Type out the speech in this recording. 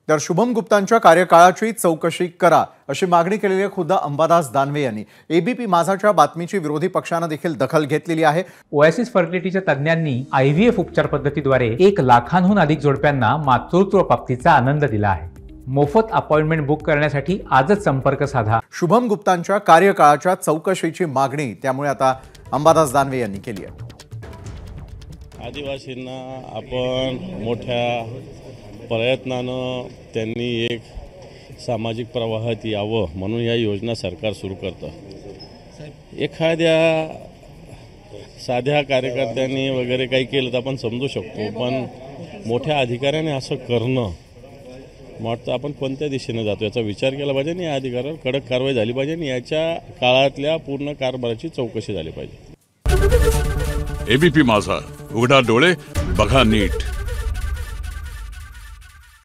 तर शुभम गुप्तांच्या कार्यकाळाची चौकशी करा अशी मागणी केलेली खुद्द अंबादास दानवे यांनी। एबीपी माझाच्या बातमीची विरोधी पक्षाने देखील दखल घेतलेली आहे। ओएसिस फर्टिलिटीच्या तज्ञांनी IVF उपचार पद्धतीद्वारे 1 लाखांहून अधिक जोडप्यांना मातृत्व प्राप्तीचा आनंद दिला आहे। मोफत अपॉइंटमेंट बुक करण्यासाठी आजच संपर्क साधा। शुभम गुप्तांच्या कार्यकाळाच्या चौकशीची मागणी त्यामुळे आता अंबादास दानवे यांनी केली आहे। आदिवासींना आपण मोठ्या प्रयत्नानं त्यांनी एक सामाजिक प्रवाहात यावं म्हणून या योजना सरकार सुरू करतं। एखाद्या साध्या कार्यकर्त्यांनी वगैरे काही केलं तर आपण समजू शकतो, पण मोठ्या अधिकाऱ्याने असं करणं वाटतं आपण कोणत्या दिशेने जातो याचा विचार केला पाहिजे आणि या अधिकाऱ्यावर कडक कारवाई झाली पाहिजे आणि याच्या काळातल्या पूर्ण कारभाराची चौकशी झाली पाहिजे। एबीपी माझा, उघडा डोळे बघा नीट।